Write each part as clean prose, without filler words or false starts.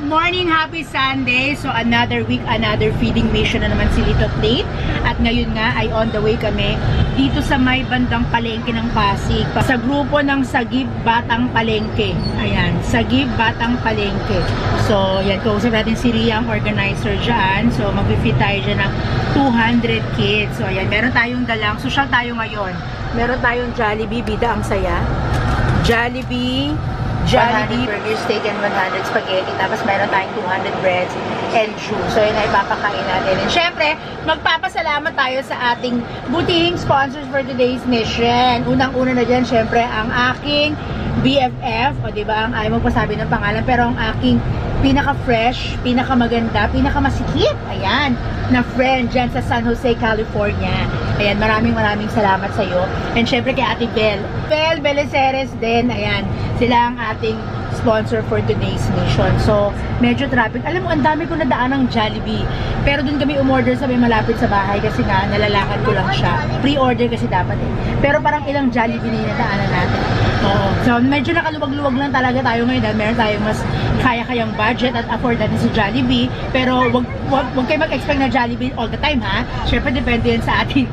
morning, happy Sunday. So another week, another feeding mission na naman si Little Plate. At ngayon nga ay on the way kami dito sa may bandang palengke ng Pasig. Sa grupo ng Sagip Batang Palengke. Ayan, Sagip Batang Palengke. So yan, kausap natin si Ria, ang organizer dyan. So mag-feed tayo dyan ng 200 kids. So ayan, meron tayong dalang, social tayo ngayon. Meron tayong Jollibee, bida ang saya. Jollibee 100 burger, steak, and 100 spaghetti. Tapos meron tayong 200 breads and juice. So yun ay papakain natin. And syempre, magpapasalamat tayo sa ating butihing sponsors for today's mission. Unang-una na dyan, syempre, ang aking BFF. O diba, ang ayaw magpasabi ng pangalan. Pero ang aking pinaka-fresh, pinaka-maganda, pinaka-masikip. Ayan, na friend dyan sa San Jose, California. Ayan, maraming salamat sa iyo. And syempre kay Ate Bel Beliceres din. Ayan, sila ang ating sponsor for today's mission. So, medyo traffic. Alam mo, ang dami ko nadaan ng Jollibee. Pero dun kami umorder sa may malapit sa bahay kasi nga, nalalakad ko lang siya. Pre-order kasi dapat eh. Pero parang ilang Jollibee na nadaanan natin. Oo. So, medyo nakaluwag-luwag lang talaga tayo ngayon dahil meron tayong mas kaya-kayang budget at afford natin si Jollibee. Pero wag kayo mag-expect na Jollibee all the time, ha? Syempre, depende yan sa ating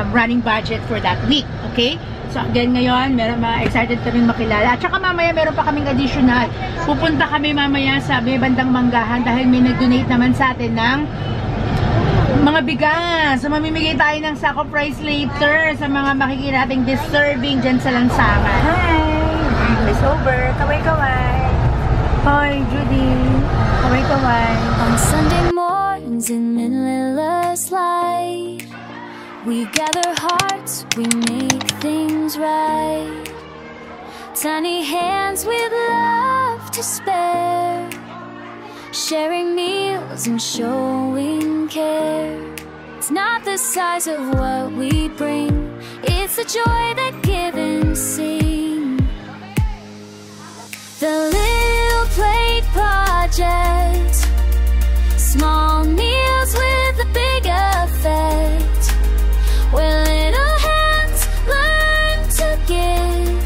running budget for that week. Okay? So again ngayon, excited kaming makilala. At saka mamaya meron pa kaming additional. Pupunta kami mamaya sa may bandang Manggahan dahil may nag-donate naman sa atin ng mga bigas. So mamimigay tayo ng sako prize later sa mga makikita nating deserving dyan sa lansangan. Hi! Miss Over, kaway-kaway. Hi, Judy. Kaway-kaway. On Sunday mornings in endless light, we gather hearts, we make things right. Tiny hands with love to spare, sharing meals and showing care. It's not the size of what we bring, it's the joy that give and sing. The Little Plate Project, small meals with a big effect, where little hands learn to give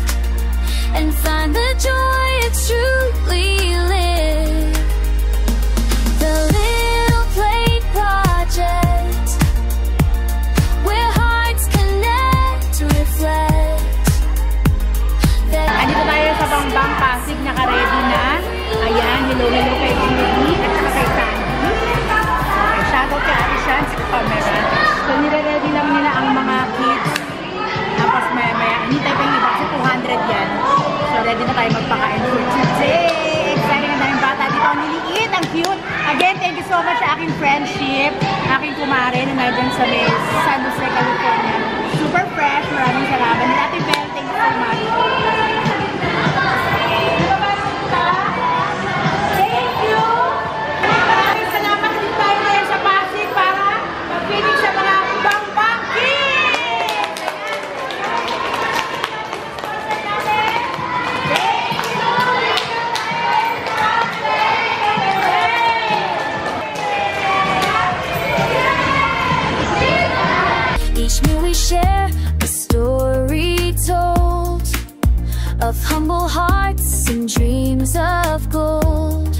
and find the joy it truly lives. The Little Plate Project, where hearts connect to reflect. Andito tayo sa Bangbang Pasig, naka-ready na. Ayan, hello kay Judy at saka kay Sandy. Okay, shoutout kay Ate Shan sa camera. So, nire-ready lang nila ang mga kids. Tapos maya-maya, hinintay pa yung iba kasi 200 yan. So, ready na tayo magpakain for today. Exciting na tayong bata dito. Ang liliit, ang cute. Again, thank you so much sa aking friendship, aking kumare na nandun sa San Jose, California. Super fresh. Maraming salamat. And Ate Bel, thank you so much. Each meal we share a story told of humble hearts and dreams of gold.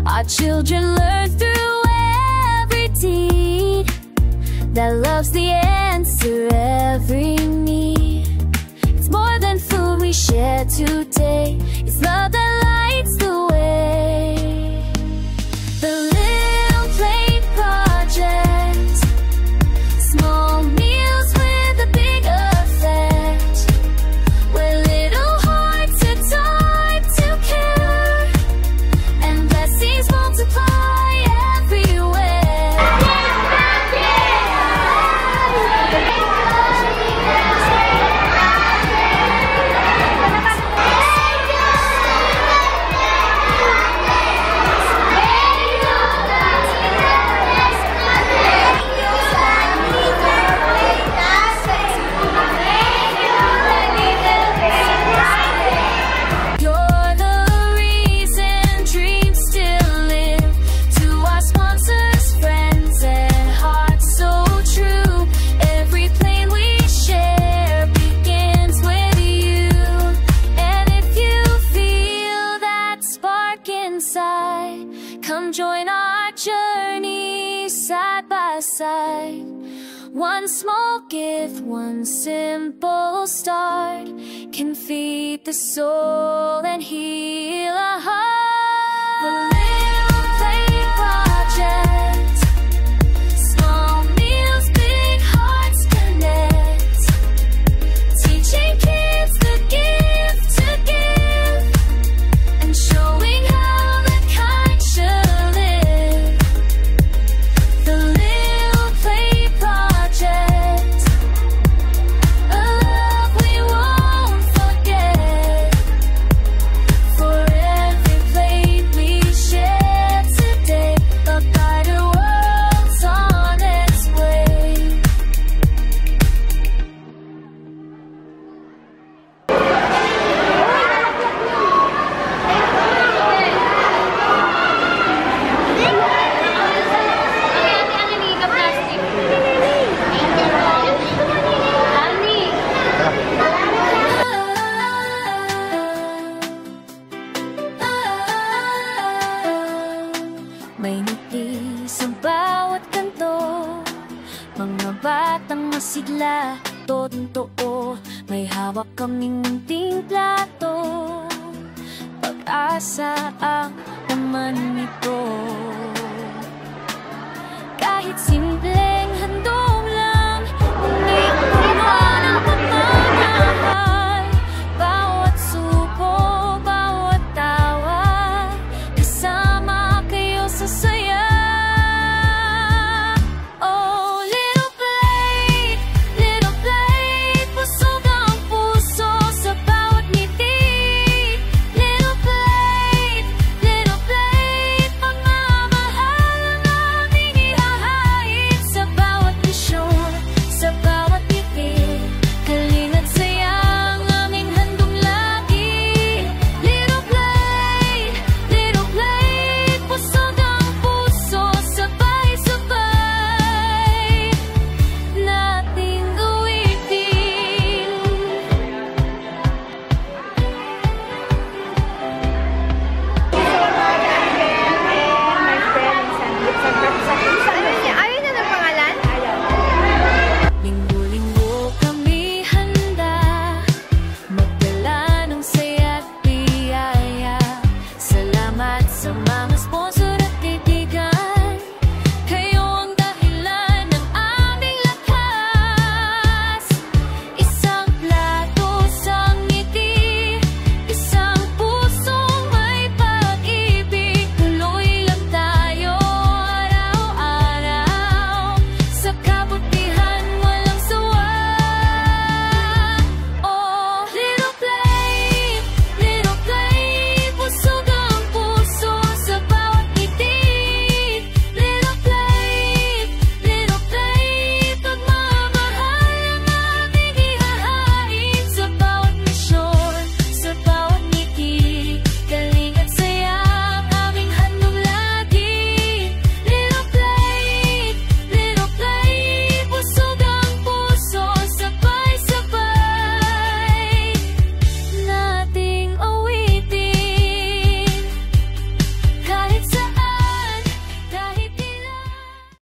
Our children learn through every deed that love's the answer every need. It's more than food we share today, it's love that lights the way. The Little Plate Project, small meals with a big effect, where little hearts are taught to care and blessings multiply everywhere. inside. Come join our journey side by side. One small gift, one simple start can feed the soul and heal a heart. The Little Play Project. Small meals, big hearts connect. Teaching kids the gift to give and showing how the kind should live. The Little Play Project. A love we won't forget. For every plate we share today, a brighter world's on its way. May ngiti sa bawat kanto, mga batang masigla, totoo. May hawak kaming munting plato, pag-asa ang laman nito. Kahit simple